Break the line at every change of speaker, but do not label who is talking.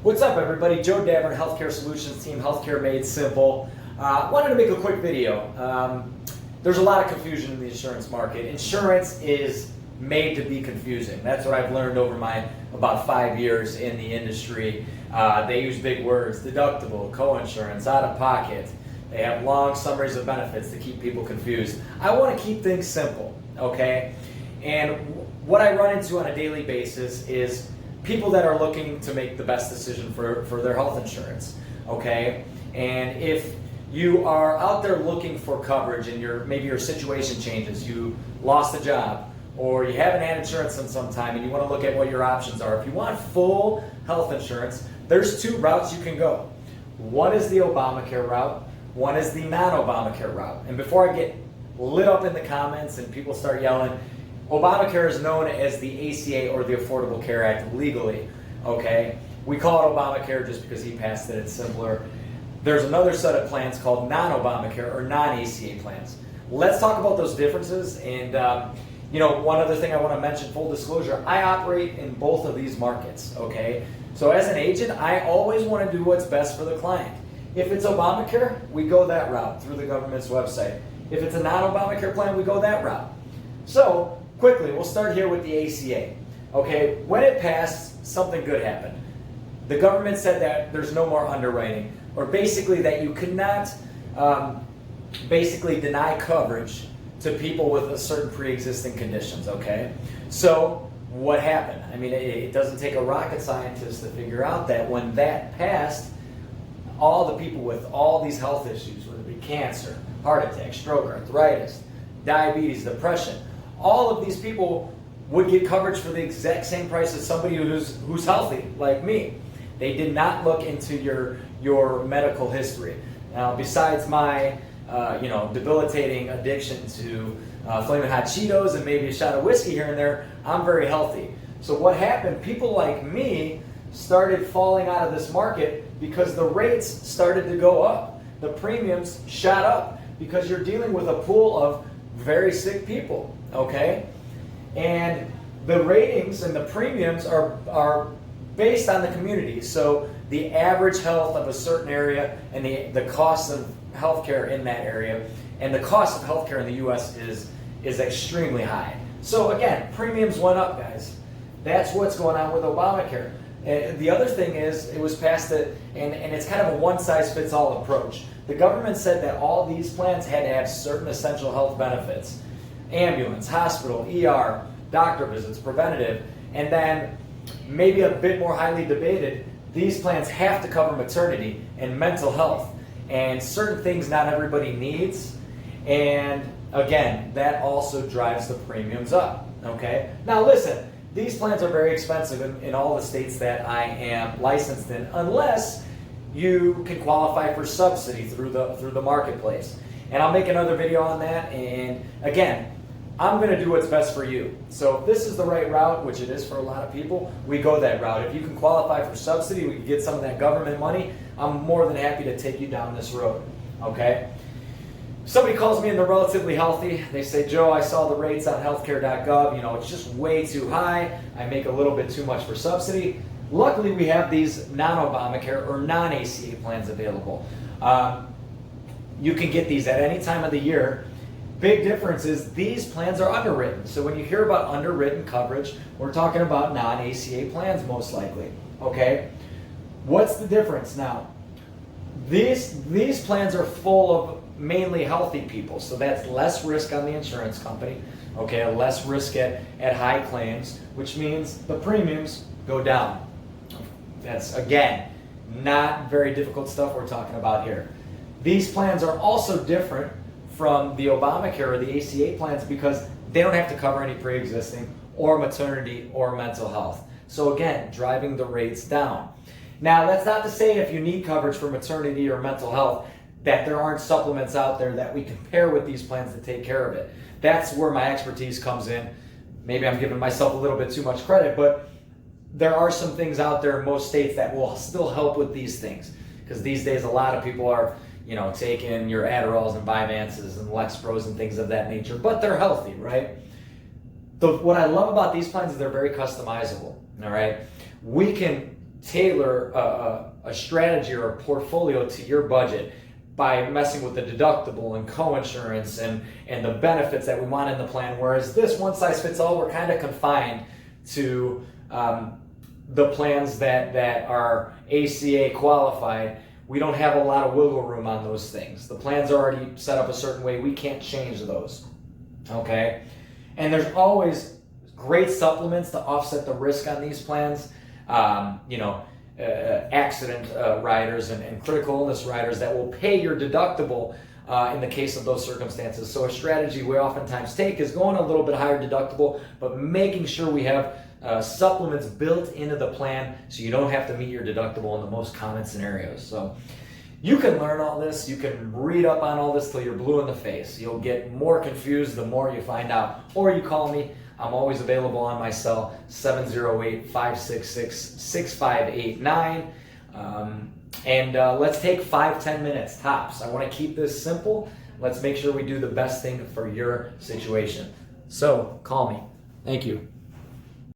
What's up, everybody? Joe Davern, Healthcare Solutions Team, Healthcare Made Simple. Wanted to make a quick video. There's a lot of confusion in the insurance market. Insurance is made to be confusing. That's what I've learned over my about 5 years in the industry. They use big words: deductible, co-insurance, out-of-pocket. They have long summaries of benefits to keep people confused. I want to keep things simple, okay? And what I run into on a daily basis is people that are looking to make the best decision for their health insurance, okay? And if you are out there looking for coverage and maybe your situation changes, you lost a job, or you haven't had insurance in some time and you want to look at what your options are. If you want full health insurance, there's two routes you can go. One is the Obamacare route, one is the non-Obamacare route. And before I get lit up in the comments and people start yelling, Obamacare is known as the ACA, or the Affordable Care Act, legally, okay? We call it Obamacare just because he passed it, it's simpler. There's another set of plans called non-Obamacare or non-ACA plans. Let's talk about those differences. And one other thing I want to mention, full disclosure, I operate in both of these markets, okay? So as an agent, I always want to do what's best for the client. If it's Obamacare, we go that route through the government's website. If it's a non-Obamacare plan, we go that route. So quickly, we'll start here with the ACA. Okay, when it passed, something good happened. The government said that there's no more underwriting, or basically that you could not basically deny coverage to people with a certain pre-existing conditions, okay? So what happened? I mean, it doesn't take a rocket scientist to figure out that when that passed, all the people with all these health issues, whether it be cancer, heart attack, stroke, arthritis, diabetes, depression, all of these people would get coverage for the exact same price as somebody who's healthy, like me. They did not look into your medical history. Now, besides my debilitating addiction to Flamin' Hot Cheetos and maybe a shot of whiskey here and there, I'm very healthy. So what happened? People like me started falling out of this market because the rates started to go up. The premiums shot up because you're dealing with a pool of very sick people, okay? And the ratings and the premiums are based on the community. So the average health of a certain area and the cost of healthcare in that area, and the cost of healthcare in the U.S. is extremely high. So again, premiums went up, guys. That's what's going on with Obamacare. The other thing is, it was passed and it's kind of a one-size-fits-all approach. The government said that all these plans had to have certain essential health benefits: ambulance, hospital, ER, doctor visits, preventative, and then maybe a bit more highly debated, these plans have to cover maternity and mental health and certain things not everybody needs. And again, that also drives the premiums up, okay? Now listen, these plans are very expensive in all the states that I am licensed in, unless you can qualify for subsidy through the marketplace. And I'll make another video on that. And again, I'm going to do what's best for you. So if this is the right route, which it is for a lot of people, we go that route. If you can qualify for subsidy, we can get some of that government money, I'm more than happy to take you down this road, okay? Somebody calls me and they're relatively healthy. They say, Joe, I saw the rates on healthcare.gov. It's just way too high. I make a little bit too much for subsidy. Luckily, we have these non-Obamacare or non-ACA plans available. You can get these at any time of the year. Big difference is these plans are underwritten. So when you hear about underwritten coverage, we're talking about non-ACA plans most likely, okay? What's the difference now? These plans are full of mainly healthy people, so that's less risk on the insurance company, okay? Less risk at high claims, which means the premiums go down. That's, again, not very difficult stuff we're talking about here. These plans are also different from the Obamacare or the ACA plans because they don't have to cover any pre-existing or maternity or mental health. So again, driving the rates down. Now, that's not to say if you need coverage for maternity or mental health that there aren't supplements out there that we can pair with these plans to take care of it. That's where my expertise comes in. Maybe I'm giving myself a little bit too much credit, but there are some things out there in most states that will still help with these things. Because these days a lot of people are taking your Adderalls and Vyvanses and Lexpros and things of that nature, but they're healthy, right? What I love about these plans is they're very customizable, all right? We can tailor a strategy or a portfolio to your budget by messing with the deductible and coinsurance and the benefits that we want in the plan. Whereas this one size fits all, we're kind of confined to the plans that are ACA qualified. We don't have a lot of wiggle room on those things. The plans are already set up a certain way. We can't change those. Okay? And there's always great supplements to offset the risk on these plans. Accident riders and critical illness riders that will pay your deductible in the case of those circumstances. So a strategy we oftentimes take is going a little bit higher deductible, but making sure we have supplements built into the plan so you don't have to meet your deductible in the most common scenarios. So you can learn all this, you can read up on all this till you're blue in the face. You'll get more confused the more you find out. Or you call me. I'm always available on my cell, 708-566-6589. Let's take 5-10 minutes tops. I want to keep this simple. Let's make sure we do the best thing for your situation. So call me. Thank you.